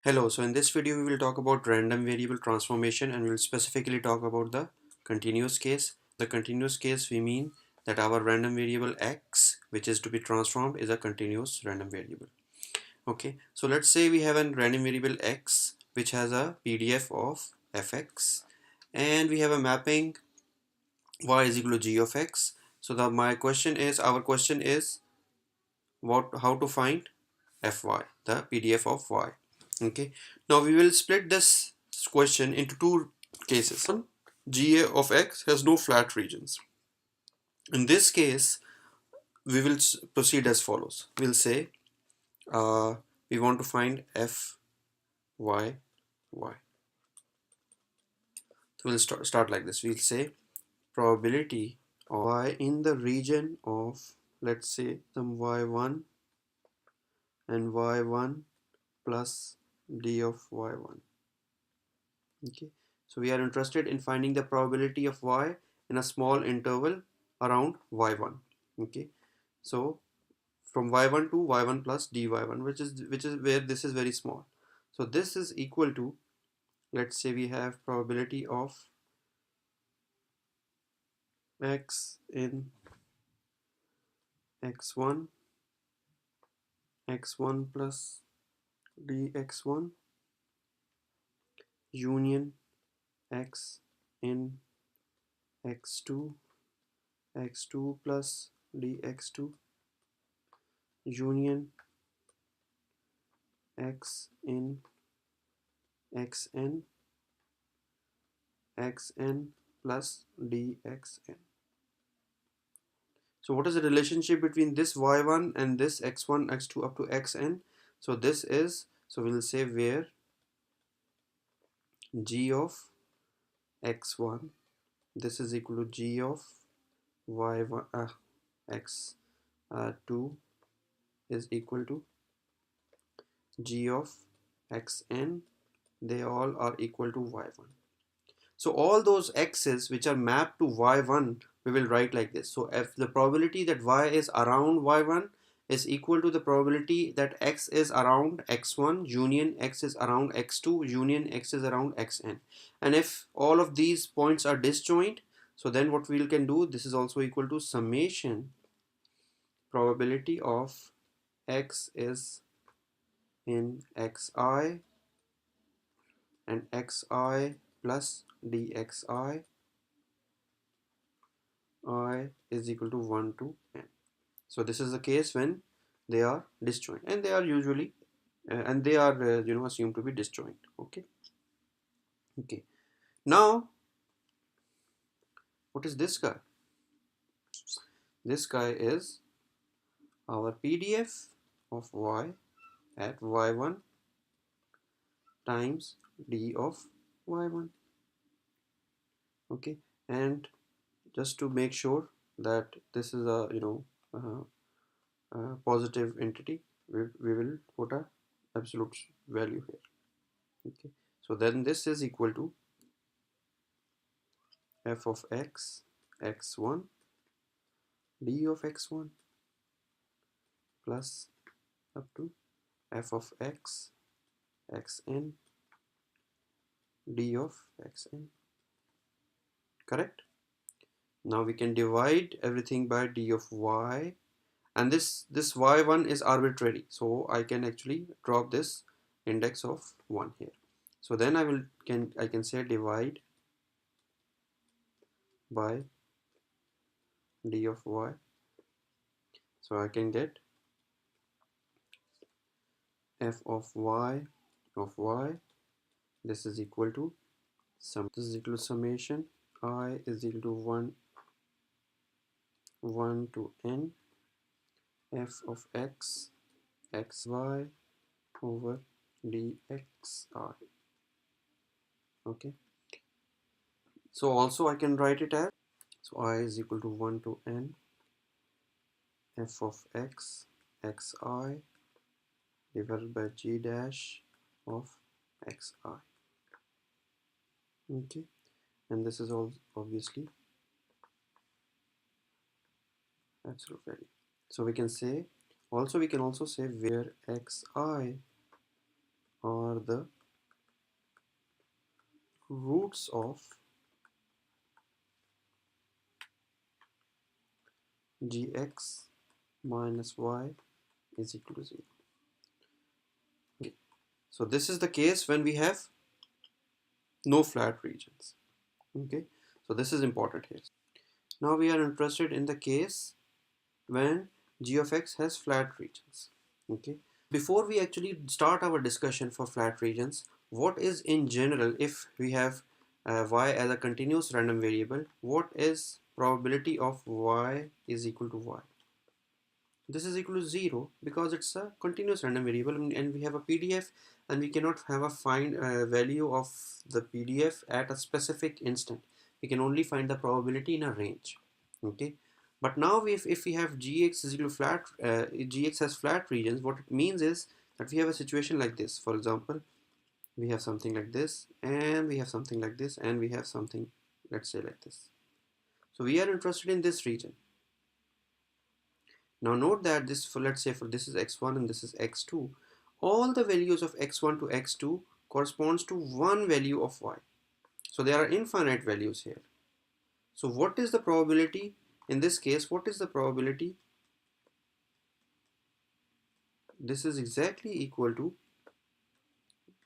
Hello, so in this video we will talk about random variable transformation and we will specifically talk about the continuous case. The continuous case we mean that our random variable x which is to be transformed is a continuous random variable. Okay, so let's say we have a random variable x which has a PDF of fx and we have a mapping y is equal to g of x. So our question is how to find fy, the PDF of y. Okay, now we will split this question into two cases. One, GA of x has no flat regions. In this case, we will proceed as follows. We'll say we want to find f y y. So we'll start like this. We'll say probability of y in the region of, let's say, some y1 and y1 plus d of y1. Okay, so we are interested in finding the probability of y in a small interval around y1. Okay, so from y1 to y1 plus dy1, which is where this is very small. So this is equal to, let's say we have probability of x in x1 plus dx1 union x in x2 plus dx2 union x in xn plus dxn. So what is the relationship between this y1 and this x1 x2 up to xn? So we'll say where g of x1, this is equal to g of y1 x2 is equal to g of xn, they all are equal to y1. So all those x's which are mapped to y1 we will write like this. So if the probability that y is around y1 is equal to the probability that x is around x1 union x is around x2 union x is around xn, and if all of these points are disjoint, so then what we can do, this is also equal to summation probability of x is in xi and xi plus dxi I is equal to 1 to n. So this is the case when they are disjoint, and they are usually assumed to be disjoint. Okay, now what is this guy? This guy is our PDF of y at y1 times d of y1. Okay, and just to make sure that this is a positive entity, we will put a absolute value here. Okay, so then this is equal to f of x x1 d of x1 plus up to f of x xn d of xn. Correct? Now we can divide everything by d of y, and this y1 is arbitrary, so I can actually drop this index of 1 here. So then I can say divide by d of y, so I can get f of y this is equal to summation I is equal to 1 to n f of x xy over dxi. Okay, so also I can write it as, so I is equal to 1 to n f of x xi divided by g dash of xi. Okay, and this is all obviously absolute value. So we can also say where xi are the roots of gx minus y is equal to 0. Okay. So this is the case when we have no flat regions. Okay, so this is important here. Now we are interested in the case when g of x has flat regions. Okay, before we actually start our discussion for flat regions, what is in general, if we have y as a continuous random variable, what is probability of y is equal to y? This is equal to 0 because it's a continuous random variable, and we have a PDF, and we cannot have a find value of the PDF at a specific instant. We can only find the probability in a range. Okay, but now if we have gx is equal to flat, gx has flat regions, what it means is that we have a situation like this. For example, we have something like this, and we have something like this, and we have something, let's say, like this. So we are interested in this region. Now note that this, for let's say for this is x1 and this is x2, all the values of x1 to x2 corresponds to one value of y. So there are infinite values here. So what is the probability in this case? What is the probability? This is exactly equal to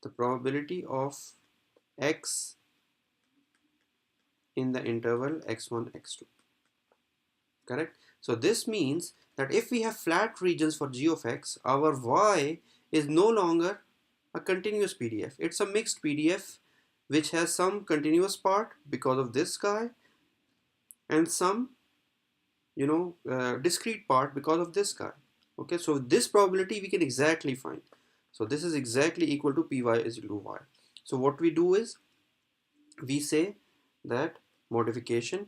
the probability of x in the interval x1 x2. Correct? So this means that if we have flat regions for g of x, our y is no longer a continuous PDF. It's a mixed PDF which has some continuous part because of this guy, and some, discrete part because of this guy. Okay, so this probability we can exactly find. So this is exactly equal to py is equal to y. So what we do is we say that modification,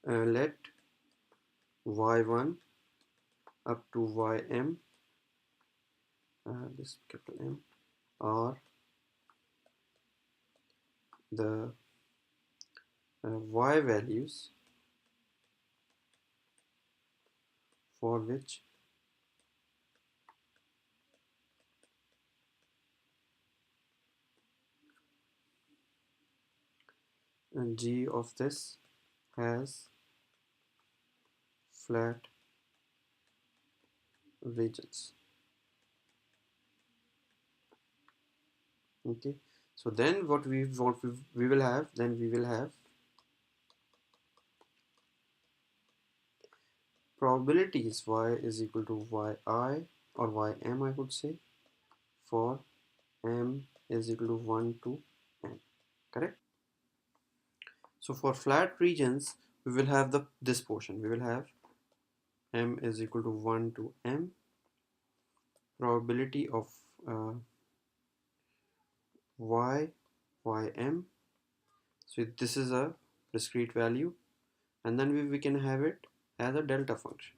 let y1 up to ym, this capital M, are the y values for which g of this has flat regions. Okay, so then what we will have, then we will have probabilities y is equal to yi or ym, I could say, for m is equal to 1 to n. Correct? So for flat regions we will have this portion. We will have m is equal to 1 to m, probability of ym. So this is a discrete value, and then we can have it as a delta function.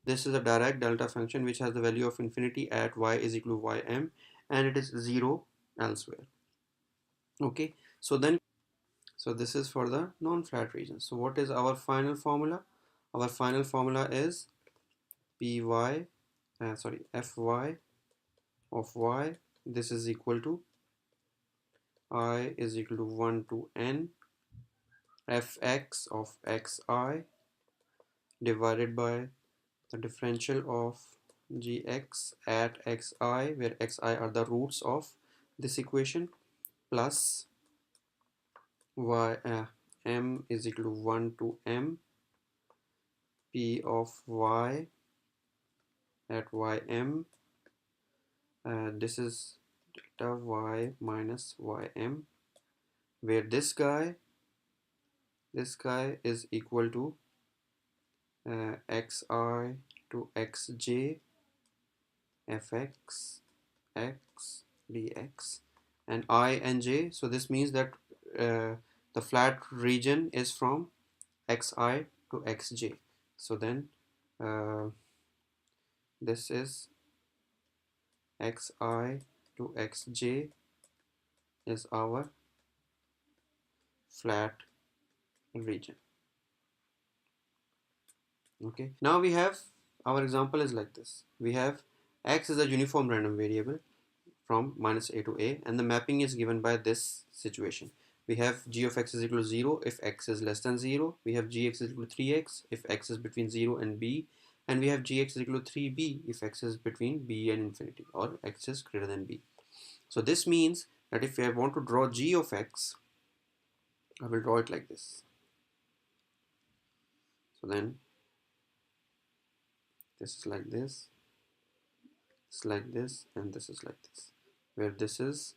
This is a direct delta function which has the value of infinity at y is equal to ym, and it is 0 elsewhere. Okay, so this is for the non-flat region. So what is our final formula? Our final formula is fy of y, this is equal to I is equal to 1 to n fx of xi divided by the differential of gx at xi, where xi are the roots of this equation, plus m is equal to 1 to m p of y at ym, this is delta y minus ym, where this guy is equal to xi to xj fx x dx, and I and j. So this means that the flat region is from xi to xj. So then this is xi to xj is our flat region. Okay, now we have, our example is like this. We have x is a uniform random variable. from minus a to a, and the mapping is given by this situation. We have g of x is equal to 0 if x is less than 0. We have gx is equal to 3x if x is between 0 and b. And we have gx is equal to 3b if x is between b and infinity, or x is greater than b. So this means that if I want to draw g of x, I will draw it like this. So then this is like this, it's like this, and this is like this, where this is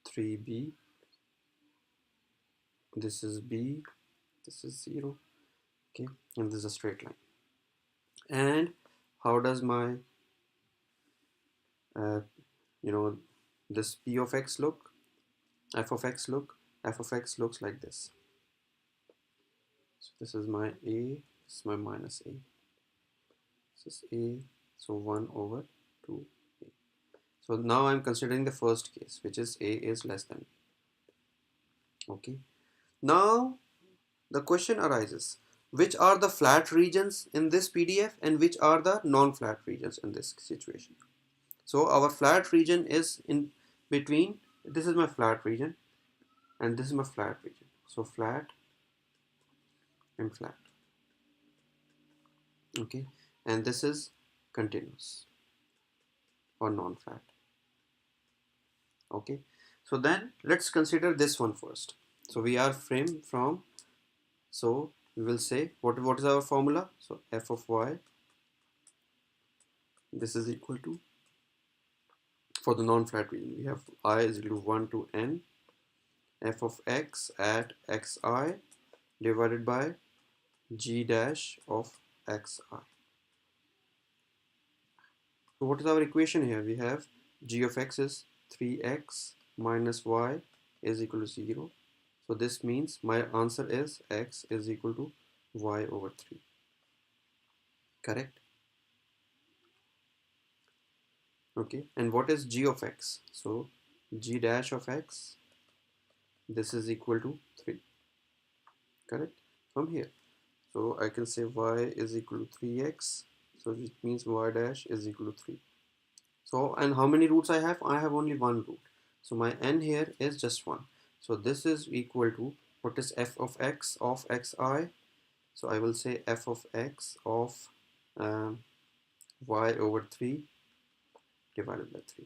3b, this is b, this is 0, okay, and this is a straight line. And how does my uh, you know this p of x look, f of x look? F of x looks like this. So this is my a, this is my minus a, this is a, so 1 over 2a. So now I'm considering the first case, which is a is less than b. Okay, now the question arises, which are the flat regions in this PDF and which are the non-flat regions in this situation? So our flat region is in between, this is my flat region and this is my flat region. So flat and flat, okay, and this is continuous or non-flat, okay. So then let's consider this one first. So we are framed from, so we will say what is our formula? So f of y, this is equal to, for the non-flat region, we have I is equal to 1 to n f of x at xi divided by g dash of xi. So what is our equation here? We have g of x is 3x minus y is equal to 0. So this means my answer is x is equal to y over 3. Correct? Okay. And what is g of x? So g dash of x, this is equal to 3. Correct? From here. So I can say y is equal to 3x. So it means y dash is equal to 3. So, and how many roots I have? I have only one root. So my n here is just 1. So this is equal to, what is f of x of xi? So I will say f of x of y over 3 divided by 3.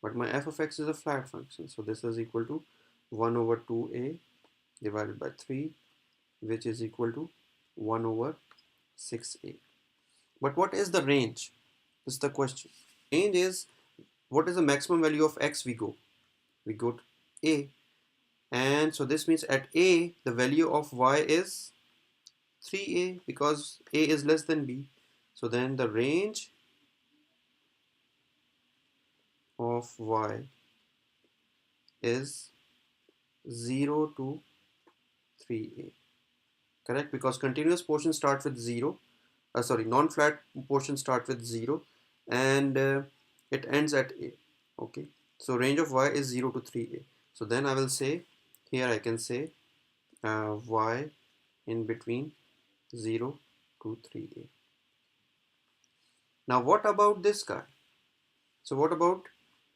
But my f of x is a flat function. So this is equal to 1 over 2a divided by 3, which is equal to 1 over 6a. But what is the range? This is the question. Range is, what is the maximum value of x we go? We go to a. And so this means at a, the value of y is 3a because a is less than b. So then the range of y is 0 to 3a. Correct? Because continuous portion starts with 0. Sorry, non-flat portion starts with 0 and it ends at a. Okay. So range of y is 0 to 3a. So then I will say, here I can say y in between 0 to 3a. Now what about this guy? So what about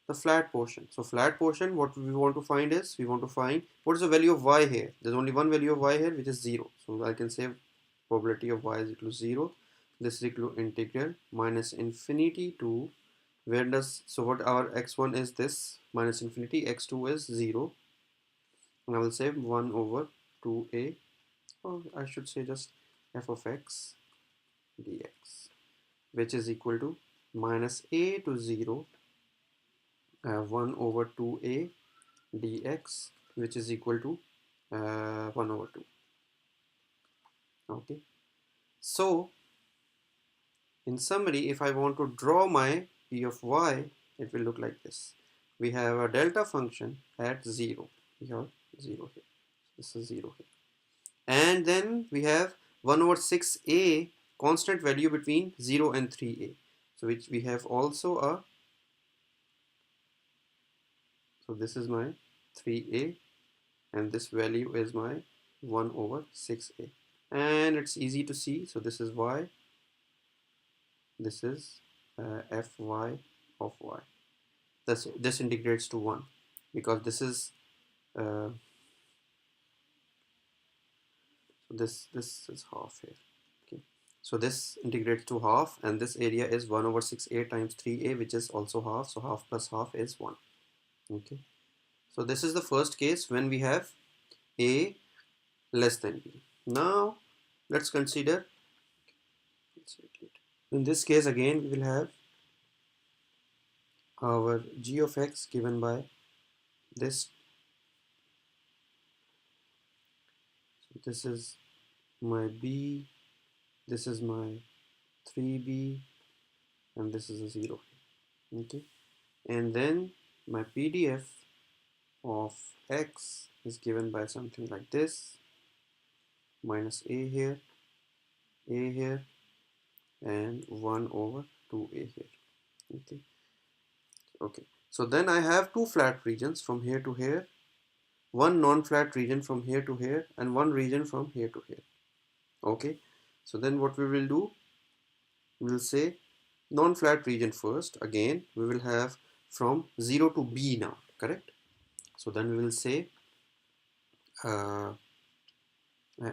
the flat portion? So flat portion, what we want to find is, we want to find what is the value of y here. There's only one value of y here, which is 0. So I can say probability of y is equal to 0. This is equal to integral minus infinity to, where does, so what our x1 is this, minus infinity, x2 is 0. And I will say 1 over 2a, or I should say just f of x dx, which is equal to minus a to 0, 1 over 2a dx, which is equal to 1 over 2. Okay. So in summary, if I want to draw my p of y, it will look like this. We have a delta function at 0. We have 0 here. This is 0 here. And then we have 1 over 6a constant value between 0 and 3a. So which we have also a, so this is my 3a and this value is my 1 over 6a. And it's easy to see. So this is y. This is fy of y. this integrates to 1 because this is so this is half here. Okay, so this integrates to half, and this area is 1 over 6a times 3a, which is also half, so half plus half is 1. Okay, so this is the first case when we have a less than b. Now let's consider, in this case again we will have our g of x given by this. So this is my b, this is my 3b, and this is a 0. Okay, and then my PDF of x is given by something like this, minus a here, and 1 over 2a here. Okay, okay. So then I have two flat regions from here to here, one non-flat region from here to here, and one region from here to here. Okay, so then what we will do, we will say non-flat region first. Again we will have from 0 to b now, correct? So then we will say uh,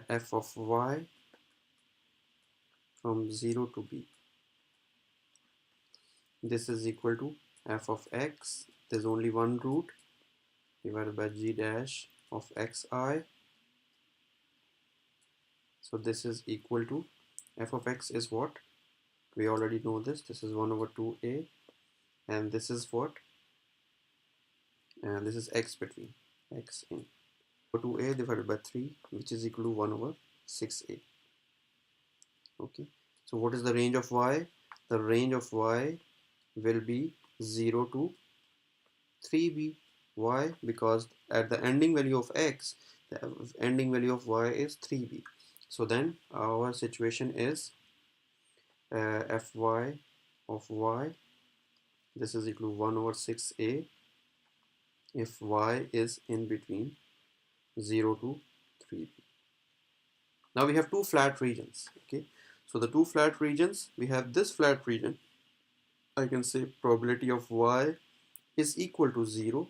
f of y from 0 to b, this is equal to f of x, there's only one root, divided by g dash of xi. So this is equal to, f of x is what? We already know this is 1 over 2a, and this is what? And this is x between, x in 2a divided by 3, which is equal to 1 over 6a. Okay, so what is the range of y? The range of y will be 0 to 3b. Why? Because at the ending value of x, the ending value of y is 3b. So then our situation is fy of y, this is equal to 1 over 6a if y is in between 0 to 3b. Now we have two flat regions. Okay, so the two flat regions, we have this flat region, I can say probability of y is equal to 0.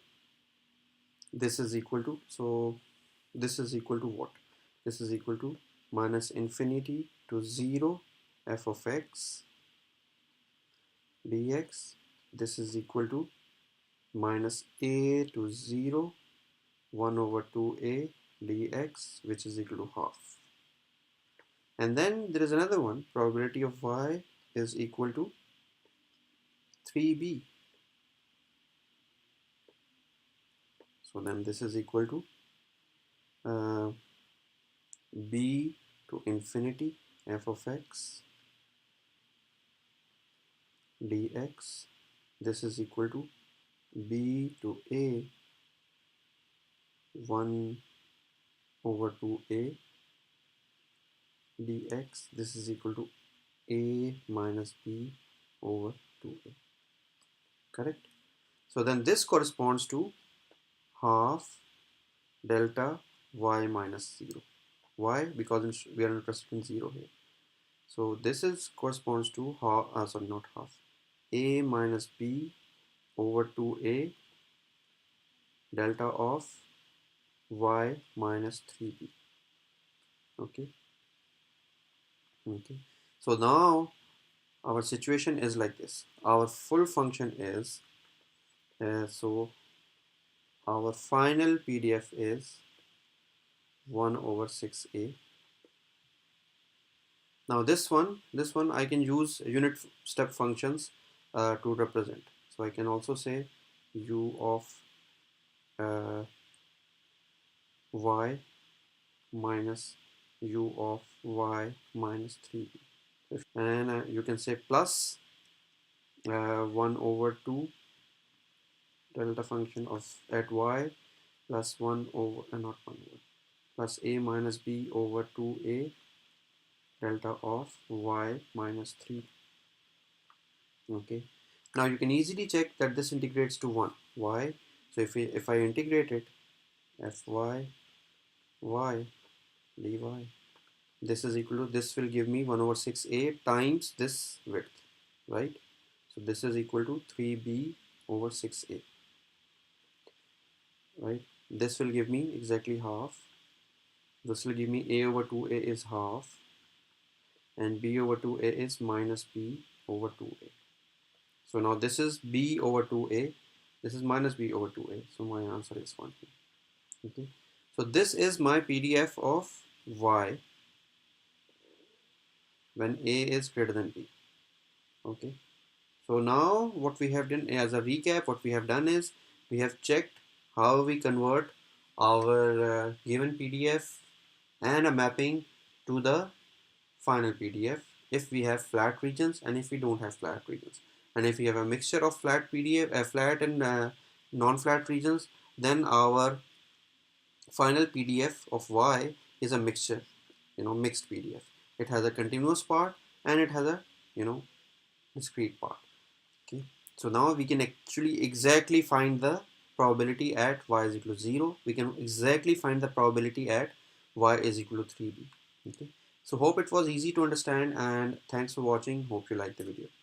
This is equal to, so this is equal to what? This is equal to minus infinity to 0 f of x dx. This is equal to minus a to 0 1 over 2a dx, which is equal to half. And then there is another one, probability of y is equal to 3b. So then this is equal to b to infinity f of x dx. This is equal to b to a 1 over 2a dx. This is equal to a minus b over 2a, correct? So then this corresponds to half delta y minus 0. Why? Because we are interested in 0 here. So this is corresponds to half, sorry, not half, a minus b over 2a delta of y minus 3b. Okay, okay. So now our situation is like this. Our full function is so our final PDF is 1 over 6a. Now this one I can use unit step functions to represent. So I can also say u of y minus u of y minus 3b. And you can say plus 1 over 2 delta function of at y plus 1 over not 1 over plus a minus b over 2a delta of y minus 3. Okay, now you can easily check that this integrates to 1. Why? So if I integrate it, fy y dy, this is equal to, this will give me 1 over 6a times this width, right? So this is equal to 3b over 6a, right? This will give me exactly half. This will give me a over 2a is half, and b over 2a is minus b over 2a. So now this is b over 2a, this is minus b over 2a, so my answer is 1 here. Okay, so this is my PDF of y when a is greater than b. Okay, so now what we have done, as a recap, what we have done is we have checked how we convert our given PDF and a mapping to the final PDF if we have flat regions and if we don't have flat regions. And if we have a mixture of flat PDF, flat and non-flat regions, then our final PDF of Y is a mixture, mixed PDF. It has a continuous part and it has a, discrete part. Okay, so now we can actually exactly find the probability at y is equal to 0. We can exactly find the probability at y is equal to 3b. Okay, so hope it was easy to understand, and thanks for watching. Hope you liked the video.